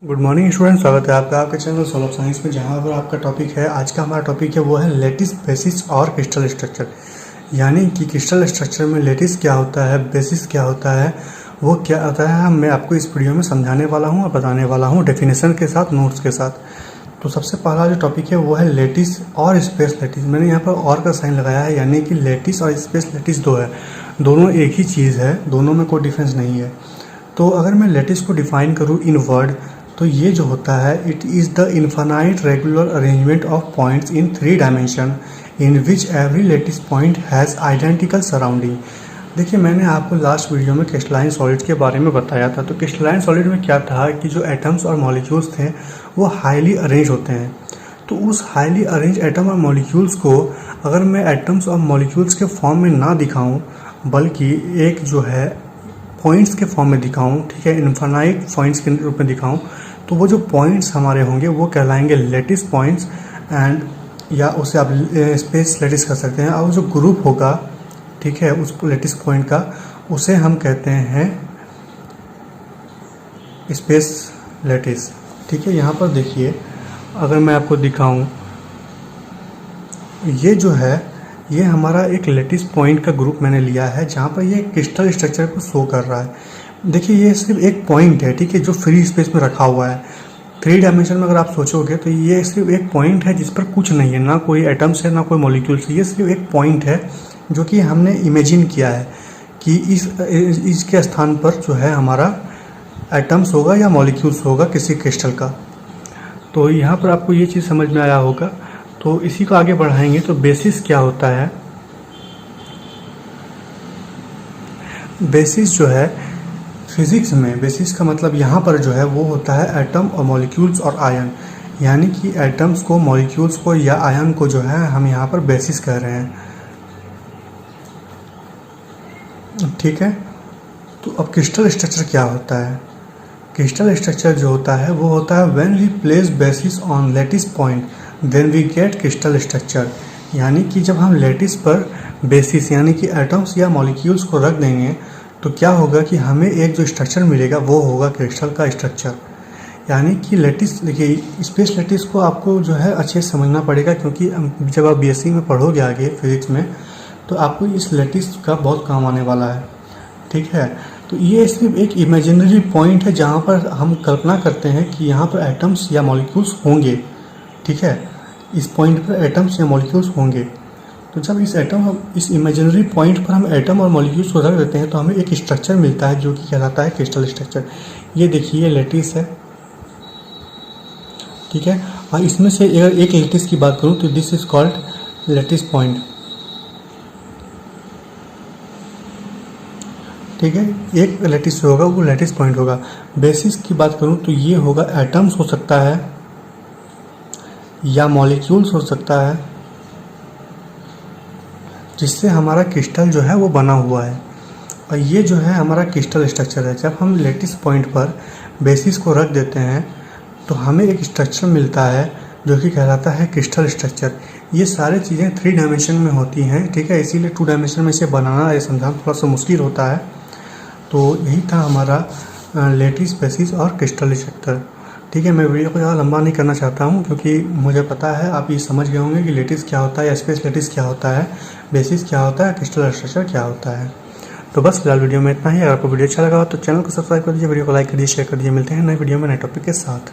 Good morning student, स्वागत है आपका आपके चैनल सोल ऑफ साइंस में, जहां पर आपका टॉपिक है। आज का हमारा टॉपिक है वो है लेटिस, बेसिस और क्रिस्टल स्ट्रक्चर। यानी कि क्रिस्टल स्ट्रक्चर में लेटिस क्या होता है, बेसिस क्या होता है, वो क्या होता है, मैं आपको इस वीडियो में समझाने वाला हूँ और बताने वाला हूँ डेफिनेशन के साथ, नोट्स के साथ। तो सबसे पहला जो टॉपिक है वो है लेटिस और स्पेस लेटिस। मैंने यहाँ पर और का साइन लगाया है, यानी कि लेटिस और स्पेस लेटिस दो है, दोनों एक ही चीज़ है, दोनों में कोई डिफरेंस नहीं है। तो अगर मैं लेटिस को डिफाइन करूँ इन वर्ड, तो ये जो होता है, it is the infinite regular arrangement of points in 3 dimension in which every lattice point has identical surrounding. देखिए, मैंने आपको लास्ट वीडियो में क्रिस्टलाइन सॉलिड के बारे में बताया था। तो क्रिस्टलाइन सॉलिड में क्या था कि जो एटम्स और मॉलिक्यूल्स थे वो हाईली अरेंज होते हैं। तो उस हाईली अरेंज एटम और मॉलिक्यूल्स को अगर मैं एटम्स और मॉलिक्यूल्स के फॉर्म में ना दिखाऊं, बल्कि एक जो है पॉइंट्स के फॉर्म में दिखाऊं, ठीक है, इन्फानाइट पॉइंट्स के रूप में दिखाऊं, तो वो जो पॉइंट्स हमारे होंगे वो कहलाएंगे लेटिस पॉइंट्स, एंड या उसे आप स्पेस लेटिस कर सकते हैं। और जो ग्रुप होगा, ठीक है, उस लेटिस पॉइंट का, उसे हम कहते हैं स्पेस लेटिस। ठीक है, यहाँ पर देखिए, अगर मैं आपको दिखाऊं, ये जो है, ये हमारा एक लेटिस पॉइंट का ग्रुप मैंने लिया है, जहाँ पर ये क्रिस्टल स्ट्रक्चर को शो कर रहा है। देखिए, ये सिर्फ एक पॉइंट है, ठीक है, जो फ्री स्पेस में रखा हुआ है। 3 डायमेंशन में अगर आप सोचोगे तो ये सिर्फ एक पॉइंट है जिस पर कुछ नहीं है, ना कोई एटम्स है ना कोई मॉलिक्यूल्स है। ये सिर्फ एक पॉइंट है जो कि हमने इमेजिन किया है कि इसके स्थान पर जो है हमारा एटम्स होगा या मॉलिक्यूल्स होगा किसी क्रिस्टल का। तो यहाँ पर आपको ये चीज़ समझ में आया होगा। तो इसी को आगे बढ़ाएंगे। तो बेसिस क्या होता है? बेसिस जो है फिजिक्स में, बेसिस का मतलब यहाँ पर जो है वो होता है एटम और मॉलिक्यूल्स और आयन। यानी कि एटम्स को, मॉलिक्यूल्स को या आयन को जो है हम यहाँ पर बेसिस कह रहे हैं। ठीक है, तो अब क्रिस्टल स्ट्रक्चर क्या होता है? क्रिस्टल स्ट्रक्चर जो होता है वो होता है when we place basis on lattice point then we get crystal structure. यानी कि जब हम लेटिस पर बेसिस यानी कि एटम्स या मॉलिक्यूल्स को रख देंगे तो क्या होगा कि हमें एक जो स्ट्रक्चर मिलेगा वो होगा क्रिस्टल का स्ट्रक्चर। यानी कि लेटिस, देखिए, स्पेस लेटिस को आपको जो है अच्छे से समझना पड़ेगा, क्योंकि जब आप बीएससी में पढ़ोगे आगे फिजिक्स में, तो आपको इस लेटिस का बहुत काम आने वाला है। ठीक है, तो ये सिर्फ एक इमेजिनरी पॉइंट है जहाँ पर हम कल्पना करते हैं कि यहाँ पर एटम्स या मॉलिक्यूल्स होंगे। ठीक है, इस पॉइंट पर एटम्स या मॉलिक्यूल्स होंगे। तो जब इस इमेजिनरी पॉइंट पर हम एटम और मॉलिक्यूल्स को रख देते हैं तो हमें एक स्ट्रक्चर मिलता है जो कि कहलाता है क्रिस्टल स्ट्रक्चर। ये देखिए, लेटिस है, ठीक है, और इसमें से अगर एक लेटिस की बात करूं तो this is called lattice point. ठीक है, एक लेटिस होगा वो लेटिस पॉइंट होगा। बेसिस की बात करूं तो ये होगा एटम्स हो सकता है या मॉलिक्यूल्स हो सकता है जिससे हमारा क्रिस्टल जो है वो बना हुआ है, और ये जो है हमारा क्रिस्टल स्ट्रक्चर है। जब हम लेटिस पॉइंट पर बेसिस को रख देते हैं तो हमें एक स्ट्रक्चर मिलता है जो कि कहलाता है क्रिस्टल स्ट्रक्चर। ये सारी चीज़ें 3 डायमेंशन में होती हैं, ठीक है, इसीलिए 2 डायमेंशन में इसे बनाना या समझाना थोड़ा सा मुश्किल होता है। तो यही था हमारा लेटिस, बेसिस और क्रिस्टल स्ट्रक्चर। ठीक है, मैं वीडियो को ज़्यादा लंबा नहीं करना चाहता हूँ, क्योंकि मुझे पता है आप ये समझ गए होंगे कि लेटिस क्या होता है या स्पेस लेटिस क्या होता है, बेसिस क्या होता है, क्रिस्टल स्ट्रक्चर क्या होता है। तो बस फिलहाल वीडियो में इतना ही। अगर आपको वीडियो अच्छा लगा हो तो चैनल को सब्सक्राइब कर दीजिए, वीडियो को लाइक कर दीजिए, शेयर कर दीजिए। मिलते हैं नए वीडियो में नए टॉपिक के साथ।